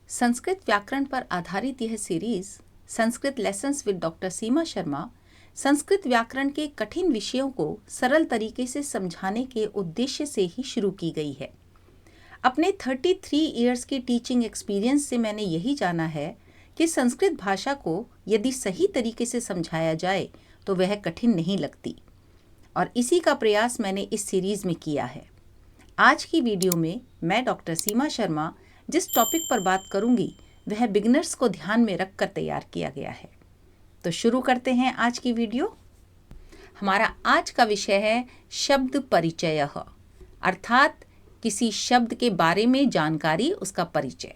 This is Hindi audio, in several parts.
संस्कृत व्याकरण पर आधारित यह series Sanskrit lessons with doctor Seema Sharma Sanskrit व्याकरण के कठिन विषयों को सरल तरीके से समझाने के उद्देश्य से ही शुरू की गई है। अपने 33 इयर्स की टीचिंग एक्सपीरियंस से मैंने यही जाना है कि संस्कृत भाषा को यदि सही तरीके से समझाया जाए तो वह कठिन नहीं लगती, और इसी का प्रयास मैंने इस सीरीज में किया है। आज की वीडियो में मैं डॉक्टर सीमा शर्मा जिस टॉपिक पर बात करूंगी वह बिगिनर्स को ध्यान में रखकर तैयार किया गया है। तो शुरू करते हैं आज की वीडियो। हमारा आज का विषय है शब्द परिचय, अर्थात किसी शब्द के बारे में जानकारी, उसका परिचय।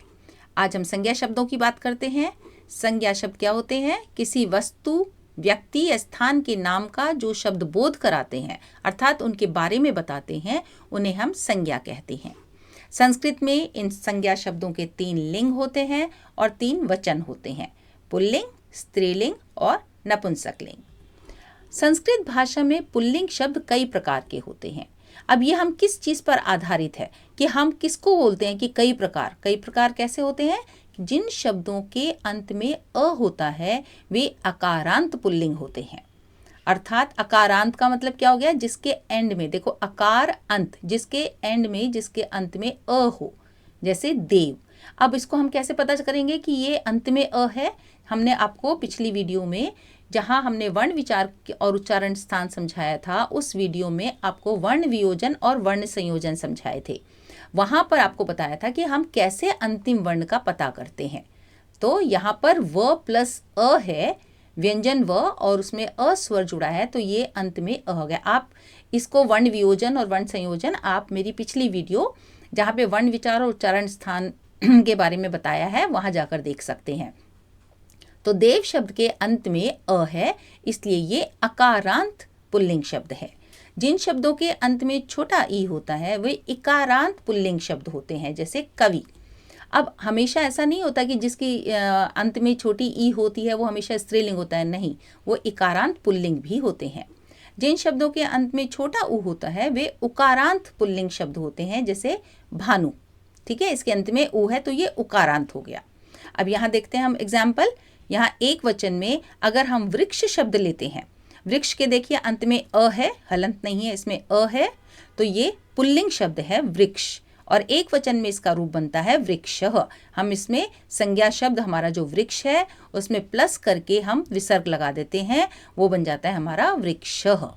आज हम संज्ञा शब्दों की बात करते हैं। संज्ञा शब्द क्या होते हैं? किसी वस्तु, व्यक्ति या स्थान के नाम का जो शब्द बोध कराते हैं, अर्थात उनके बारे में बताते हैं, उन्हें हम संज्ञा कहते हैं। संस्कृत में इन संज्ञा शब्दों के 3 लिंग होते हैं और 3 वचन होते हैं, पुल्लिंग, स्त्रीलिंग और नपुंसकलिंग। संस्कृत भाषा में पुल्लिंग शब्द कई प्रकार के होते हैं। अब ये हम किस चीज़ पर आधारित है कि हम किसको बोलते हैं कि कई प्रकार कैसे होते हैं? जिन शब्दों के अंत में अ होता है वे अकारांत पुल्लिंग होते हैं। अर्थात अकारांत का मतलब क्या हो गया? जिसके एंड में, देखो अकार अंत, जिसके एंड में, जिसके अंत में अ हो, जैसे देव। अब इसको हम कैसे पता करेंगे कि ये अंत में अ है? हमने आपको पिछली वीडियो में, जहां हमने वर्ण विचार और उच्चारण स्थान समझाया था, उस वीडियो में आपको वर्ण वियोजन और वर्ण संयोजन समझाए थे। वहां पर आपको बताया था कि हम कैसे अंतिम वर्ण का पता करते हैं। तो यहाँ पर व प्लस अ है, व्यंजन व और उसमें अ स्वर जुड़ा है, तो ये अंत में अ हो गया। आप इसको वर्ण वियोजन और वर्ण संयोजन आप मेरी पिछली वीडियो जहाँ पे वर्ण विचार और उच्चारण स्थान के बारे में बताया है वहाँ जाकर देख सकते हैं। तो देव शब्द के अंत में अ है, इसलिए ये अकारांत पुल्लिंग शब्द है। जिन शब्दों के अंत में छोटा ई होता है वे इकारांत पुल्लिंग शब्द होते हैं, जैसे कवि। अब हमेशा ऐसा नहीं होता कि जिसकी अंत में छोटी ई होती है वो हमेशा स्त्रीलिंग होता है, नहीं, वो इकारांत पुल्लिंग भी होते हैं। जिन शब्दों के अंत में छोटा ऊ होता है वे उकारांत पुल्लिंग शब्द होते हैं, जैसे भानु। ठीक है, इसके अंत में ऊ है तो ये उकारांत हो गया। अब यहाँ देखते हैं हम एग्जाम्पल। यहाँ एक वचन में अगर हम वृक्ष शब्द लेते हैं, वृक्ष के देखिए अंत में अ है, हलंत नहीं है, इसमें अ है, तो ये पुल्लिंग शब्द है वृक्ष। और एक वचन में इसका रूप बनता है वृक्षः। हम इसमें संज्ञा शब्द हमारा जो वृक्ष है उसमें प्लस करके हम विसर्ग लगा देते हैं, वो बन जाता है हमारा वृक्षः।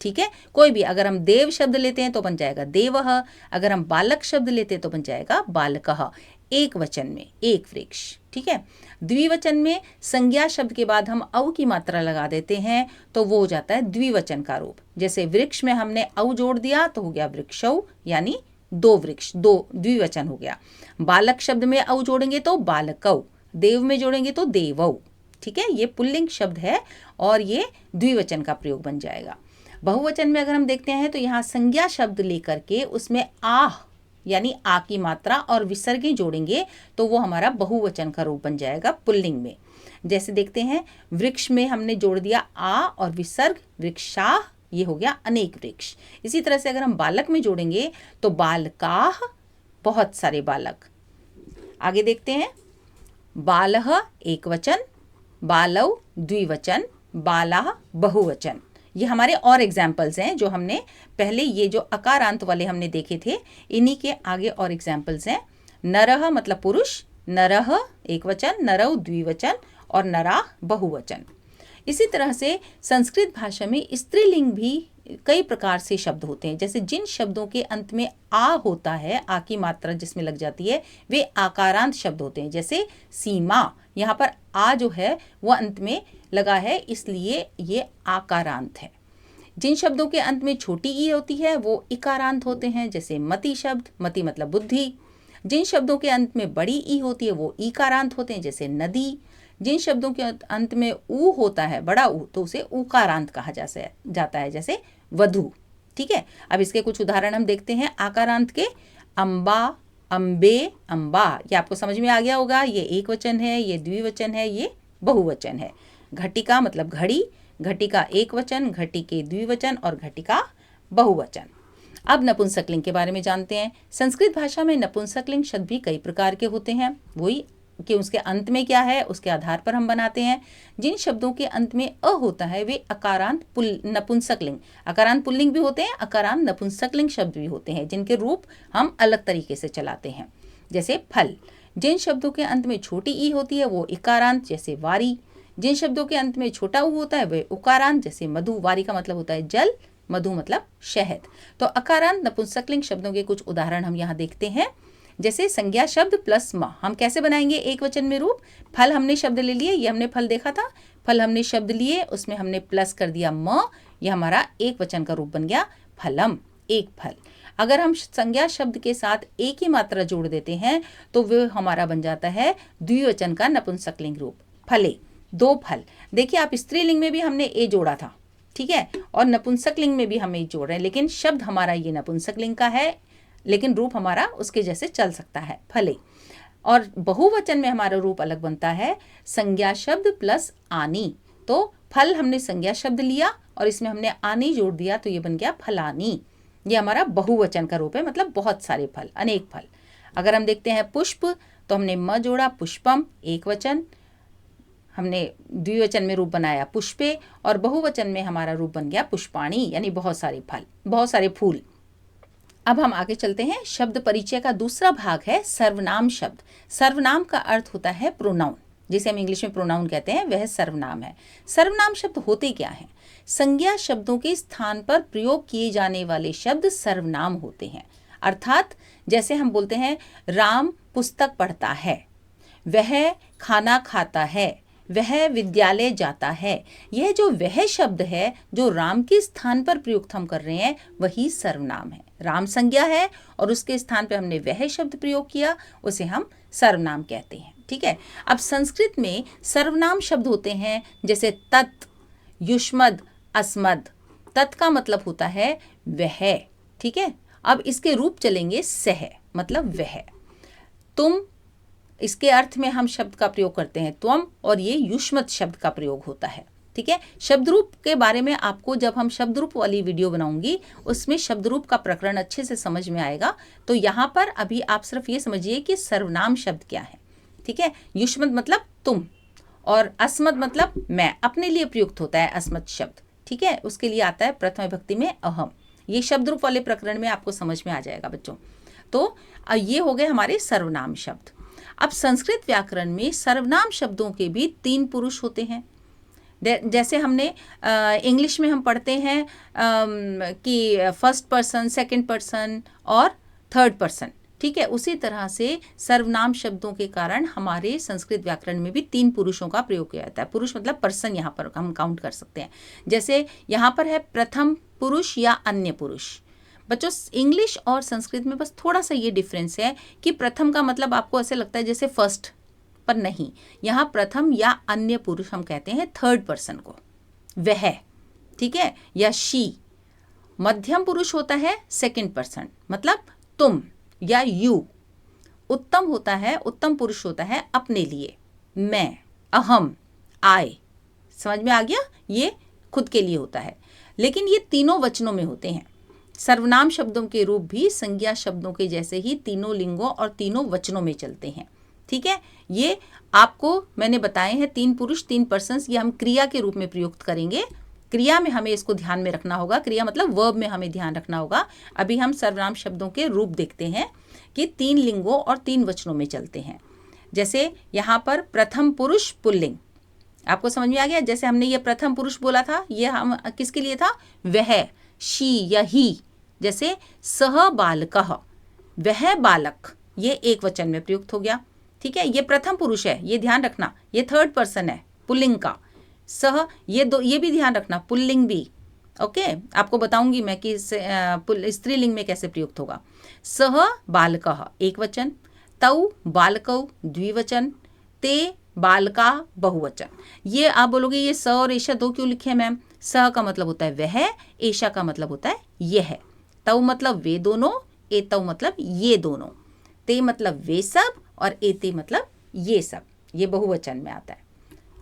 ठीक है, कोई भी अगर हम देव शब्द लेते हैं तो बन जाएगा देवः, अगर हम बालक शब्द लेते हैं तो बन जाएगा बालकः। एक वचन में एक वृक्ष। ठीक है, द्विवचन में संज्ञा शब्द के बाद हम औ की मात्रा लगा देते हैं तो वो हो जाता है द्विवचन का रूप। जैसे वृक्ष में हमने औ जोड़ दिया तो हो गया वृक्षौ, यानी 2 वृक्ष, 2 द्विवचन हो गया। बालक शब्द में औ जोड़ेंगे तो बालकौ, देव में जोड़ेंगे तो देवौ। ठीक है, ये पुल्लिंग शब्द है और ये द्विवचन का प्रयोग बन जाएगा। बहुवचन में अगर हम देखते हैं तो यहाँ संज्ञा शब्द लेकर के उसमें आह यानी आ की मात्रा और विसर्ग जोड़ेंगे तो वो हमारा बहुवचन का रूप बन जाएगा पुल्लिंग में। जैसे देखते हैं, वृक्ष में हमने जोड़ दिया आ और विसर्ग वृक्षाः, ये हो गया अनेक वृक्ष। इसी तरह से अगर हम बालक में जोड़ेंगे तो बालकाः, बहुत सारे बालक। आगे देखते हैं, बालः एक वचन, बालौ द्विवचन, बालाः बहुवचन। ये हमारे और एग्जाम्पल्स हैं जो हमने पहले, ये जो अकारांत वाले हमने देखे थे, इन्हीं के आगे और एग्जाम्पल्स हैं। नरः मतलब पुरुष, नरः एक वचन, नरौ द्विवचन और नराः बहुवचन। इसी तरह से संस्कृत भाषा में स्त्रीलिंग भी कई प्रकार से शब्द होते हैं। जैसे जिन शब्दों के अंत में आ होता है, आ की मात्रा जिसमें लग जाती है, वे आकारांत शब्द होते हैं। जैसे सीमा, यहाँ पर आ जो है वो अंत में लगा है, इसलिए ये आकारांत है। जिन शब्दों के अंत में छोटी ई होती है वो इकारांत होते हैं, जैसे मति शब्द, मति मतलब बुद्धि। जिन शब्दों के अंत में बड़ी ई होती है वो ईकारांत होते हैं, जैसे नदी। जिन शब्दों के अंत में ऊ होता है, बड़ा ऊ, तो उसे ऊकारांत कहा जाता है, जैसे वधु। ठीक है, अब इसके कुछ उदाहरण हम देखते हैं आकारांत के। अम्बा, अम्बे, अम्बा, ये आपको समझ में आ गया होगा, ये एक वचन है, ये द्विवचन है, ये बहुवचन है। घटिका मतलब घड़ी, घटिका एक वचन, घटिके द्विवचन और घटिका बहुवचन। अब नपुंसकलिंग के बारे में जानते हैं। संस्कृत भाषा में नपुंसकलिंग शब्द भी कई प्रकार के होते हैं। वही कि उसके अंत में क्या है उसके आधार पर हम बनाते हैं। जिन शब्दों के अंत में अ होता है वे अकारांत नपुंसकलिंग, अकारांत पुल्लिंग भी होते हैं, अकारांत नपुंसकलिंग शब्द भी होते हैं, जिनके रूप हम अलग तरीके से चलाते हैं। जैसे फल। जिन शब्दों के अंत में छोटी ई होती है वो इकारांत, जैसे वारी। जिन शब्दों के अंत में छोटा ऊ होता है वे उकारांत, जैसे मधु। वारी का मतलब होता है जल, मधु मतलब शहद। तो अकारांत नपुंसकलिंग शब्दों के कुछ उदाहरण हम यहाँ देखते हैं। जैसे संज्ञा शब्द प्लस म, हम कैसे बनाएंगे एक वचन में रूप। फल हमने शब्द ले लिए, ये हमने फल देखा था, फल हमने शब्द लिए, उसमें हमने प्लस कर दिया म, यह हमारा एक वचन का रूप बन गया फलम, एक फल। अगर हम संज्ञा शब्द के साथ एक ही मात्रा जोड़ देते हैं तो वह हमारा बन जाता है द्विवचन का नपुंसकलिंग रूप, फले, दो फल। देखिए आप स्त्रीलिंग में भी हमने ए जोड़ा था, ठीक है, और नपुंसकलिंग में भी हम ए जोड़ रहे हैं, लेकिन शब्द हमारा ये नपुंसकलिंग का है, लेकिन रूप हमारा उसके जैसे चल सकता है, फले। और बहुवचन में हमारा रूप अलग बनता है, संज्ञा शब्द प्लस आनी। तो फल हमने संज्ञा शब्द लिया और इसमें हमने आनी जोड़ दिया तो ये बन गया फलानी। ये हमारा बहुवचन का रूप है, मतलब बहुत सारे फल, अनेक फल। अगर हम देखते हैं पुष्प तो हमने म जोड़ा, पुष्पम, एक वचन। हमने द्विवचन में रूप बनाया पुष्पे, और बहुवचन में हमारा रूप बन गया पुष्पाणी, यानी बहुत सारे फल, बहुत सारे फूल। अब हम आगे चलते हैं। शब्द परिचय का दूसरा भाग है सर्वनाम शब्द। सर्वनाम का अर्थ होता है प्रोनाउन, जिसे हम इंग्लिश में प्रोनाउन कहते हैं, वह सर्वनाम है। सर्वनाम शब्द होते क्या हैं? संज्ञा शब्दों के स्थान पर प्रयोग किए जाने वाले शब्द सर्वनाम होते हैं। अर्थात जैसे हम बोलते हैं राम पुस्तक पढ़ता है, वह खाना खाता है, वह विद्यालय जाता है। यह जो वह शब्द है जो राम के स्थान पर प्रयुक्त हम कर रहे हैं वही सर्वनाम है। राम संज्ञा है और उसके स्थान पर हमने वह शब्द प्रयोग किया, उसे हम सर्वनाम कहते हैं, ठीक है। अब संस्कृत में सर्वनाम शब्द होते हैं जैसे तत्, युष्मद्, अस्मद्। तत् का मतलब होता है वह, ठीक है। अब इसके रूप चलेंगे सह, मतलब वह। तुम, इसके अर्थ में हम शब्द का प्रयोग करते हैं त्वम, और ये युष्मत् शब्द का प्रयोग होता है, ठीक है। शब्द रूप के बारे में आपको जब हम शब्द रूप वाली वीडियो बनाऊंगी उसमें शब्द रूप का प्रकरण अच्छे से समझ में आएगा। तो यहाँ पर अभी आप सिर्फ ये समझिए कि सर्वनाम शब्द क्या है, ठीक है। युष्मत् मतलब तुम, और अस्मत् मतलब मैं, अपने लिए प्रयुक्त होता है अस्मत् शब्द, ठीक है। उसके लिए आता है प्रथम विभक्ति में अहम। ये शब्द रूप वाले प्रकरण में आपको समझ में आ जाएगा बच्चों। तो ये हो गए हमारे सर्वनाम शब्द। अब संस्कृत व्याकरण में सर्वनाम शब्दों के भी तीन पुरुष होते हैं। जैसे हमने इंग्लिश में हम पढ़ते हैं कि फर्स्ट पर्सन, सेकंड पर्सन और थर्ड पर्सन, ठीक है। उसी तरह से सर्वनाम शब्दों के कारण हमारे संस्कृत व्याकरण में भी तीन पुरुषों का प्रयोग किया जाता है। पुरुष मतलब पर्सन, यहाँ पर हम काउंट कर सकते हैं। जैसे यहाँ पर है प्रथम पुरुष या अन्य पुरुष। बच्चों इंग्लिश और संस्कृत में बस थोड़ा सा ये डिफरेंस है कि प्रथम का मतलब आपको ऐसे लगता है जैसे फर्स्ट, पर नहीं, यहाँ प्रथम या अन्य पुरुष हम कहते हैं थर्ड पर्सन को, वह, ठीक है, या शी। मध्यम पुरुष होता है सेकंड पर्सन, मतलब तुम या यू। उत्तम होता है, उत्तम पुरुष होता है अपने लिए, मैं, अहम, आई। समझ में आ गया? ये खुद के लिए होता है, लेकिन ये तीनों वचनों में होते हैं। सर्वनाम शब्दों के रूप भी संज्ञा शब्दों के जैसे ही तीनों लिंगों और तीनों वचनों में चलते हैं, ठीक है। ये आपको मैंने बताए हैं तीन पुरुष तीन पर्सन्स, ये हम क्रिया के रूप में प्रयुक्त करेंगे। क्रिया में हमें इसको ध्यान में रखना होगा, क्रिया मतलब वर्ब में हमें ध्यान रखना होगा। अभी हम सर्वनाम शब्दों के रूप देखते हैं कि तीन लिंगों और तीन वचनों में चलते हैं। जैसे यहाँ पर प्रथम पुरुष पुल्लिंग, आपको समझ में आ गया? जैसे हमने ये प्रथम पुरुष बोला था, ये हम किसके लिए था? वह, शी या ही। जैसे सह बालकः, वह बालक, ये एक वचन में प्रयुक्त हो गया, ठीक है। ये प्रथम पुरुष है, ये ध्यान रखना, ये थर्ड पर्सन है पुल्लिंग का। सह, ये दो, ये भी ध्यान रखना, पुल्लिंग भी, ओके। आपको बताऊंगी मैं कि स्त्रीलिंग में कैसे प्रयुक्त होगा। सह बालकः एक वचन, तौ बालकौ द्विवचन, ते बालका बहुवचन। ये आप बोलोगे ये स और एशा दो क्यों लिखे हैं मैम? स का मतलब होता है वह, एशा का मतलब होता है यह। तौ मतलब वे दोनों, एतौ मतलब ये दोनों, ते मतलब वे सब, और एते मतलब ये सब। ये बहुवचन में आता है।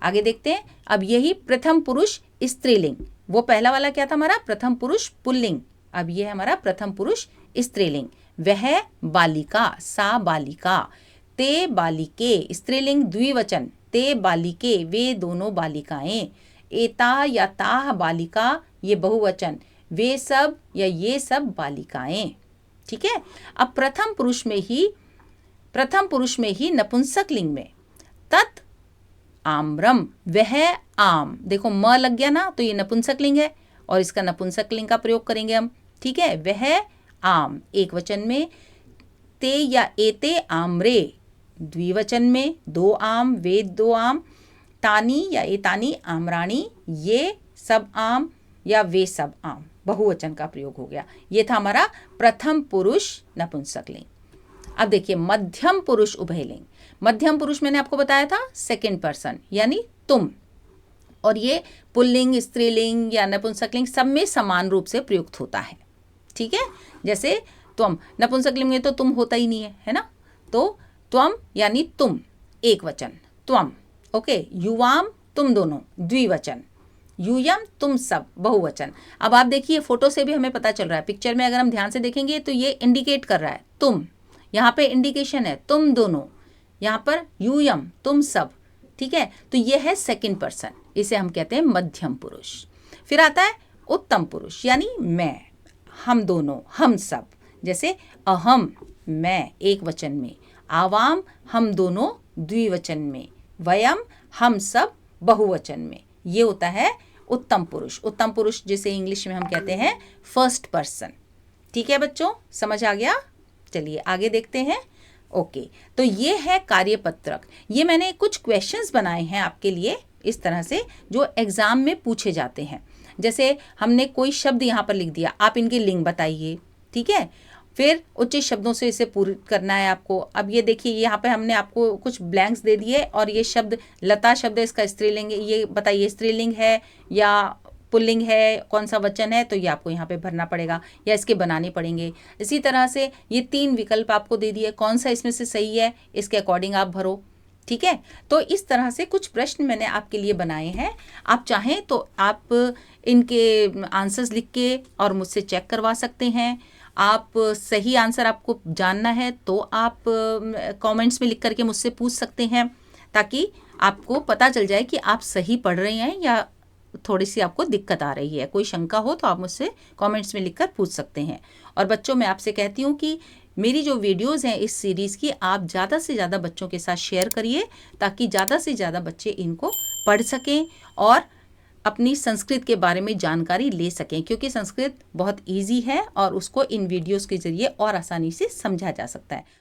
आगे देखते हैं। अब यही प्रथम पुरुष स्त्रीलिंग, वो पहला वाला क्या था हमारा? प्रथम पुरुष पुल्लिंग। अब ये है हमारा प्रथम पुरुष स्त्रीलिंग। वह बालिका, सा बालिका, ते बालिके स्त्रीलिंग द्विवचन, ते बालिके वे दोनों बालिकाएं, एता या ताह बालिका ये बहुवचन, वे सब या ये सब बालिकाएं। ठीक है। अब प्रथम पुरुष में ही नपुंसक लिंग में तत् आम्रम, वह आम, देखो म लग गया ना, तो ये नपुंसक लिंग है और इसका नपुंसक लिंग का प्रयोग करेंगे हम। ठीक है। वह आम एक वचन में, ते या एते आम्रे द्विवचन में, दो आम वे दो आम, तानी या एतानी आम्राणी ये सब आम या वे सब आम, बहुवचन का प्रयोग हो गया। ये था हमारा प्रथम पुरुष नपुंसक लिंग। अब देखिए मध्यम पुरुष उभयलिंग। मध्यम पुरुष मैंने आपको बताया था सेकंड पर्सन यानी तुम, और ये पुल्लिंग, स्त्रीलिंग या नपुंसकलिंग सब में समान रूप से प्रयुक्त होता है। ठीक है। जैसे त्वम, नपुंसकलिंग में तो तुम होता ही नहीं है ना, तो त्वम यानी तुम एक वचन, त्वम। ओके। युवाम तुम दोनों द्विवचन, यूयम तुम सब बहुवचन। अब आप देखिए फोटो से भी हमें पता चल रहा है, पिक्चर में अगर हम ध्यान से देखेंगे तो ये इंडिकेट कर रहा है तुम, यहाँ पे इंडिकेशन है तुम दोनों, यहाँ पर यूयम तुम सब। ठीक है। तो ये है सेकंड पर्सन, इसे हम कहते हैं मध्यम पुरुष। फिर आता है उत्तम पुरुष यानी मैं, हम दोनों, हम सब। जैसे अहम मैं एक वचन में, आवाम हम दोनों द्विवचन में, वयम हम सब बहुवचन में। ये होता है उत्तम पुरुष। उत्तम पुरुष जिसे इंग्लिश में हम कहते हैं फर्स्ट पर्सन। ठीक है बच्चों, समझ आ गया? चलिए आगे देखते हैं। ओके, तो ये है कार्यपत्रक। ये मैंने कुछ क्वेश्चंस बनाए हैं आपके लिए इस तरह से, जो एग्जाम में पूछे जाते हैं। जैसे हमने कोई शब्द यहाँ पर लिख दिया, आप इनके लिंग बताइए। ठीक है। फिर उचित शब्दों से इसे पूर्ण करना है आपको। अब ये देखिए यहाँ पे हमने आपको कुछ ब्लैंक्स दे दिए, और ये शब्द लता शब्द है, इसका स्त्रीलिंग, ये बताइए स्त्रीलिंग है या पुल्लिंग है, कौन सा वचन है, तो ये आपको यहाँ पे भरना पड़ेगा या इसके बनाने पड़ेंगे। इसी तरह से ये 3 विकल्प आपको दे दिए, कौन सा इसमें से सही है इसके अकॉर्डिंग आप भरो। ठीक है। तो इस तरह से कुछ प्रश्न मैंने आपके लिए बनाए हैं। आप चाहें तो आप इनके आंसर्स लिख के और मुझसे चेक करवा सकते हैं। आप सही आंसर आपको जानना है तो आप कमेंट्स में लिख करके मुझसे पूछ सकते हैं, ताकि आपको पता चल जाए कि आप सही पढ़ रहे हैं या थोड़ी सी आपको दिक्कत आ रही है। कोई शंका हो तो आप मुझसे कमेंट्स में लिखकर पूछ सकते हैं। और बच्चों, मैं आपसे कहती हूँ कि मेरी जो वीडियोस हैं इस सीरीज़ की, आप ज़्यादा से ज़्यादा बच्चों के साथ शेयर करिए, ताकि ज़्यादा से ज़्यादा बच्चे इनको पढ़ सकें और अपनी संस्कृत के बारे में जानकारी ले सकें, क्योंकि संस्कृत बहुत ईजी है और उसको इन वीडियोस के ज़रिए और आसानी से समझा जा सकता है।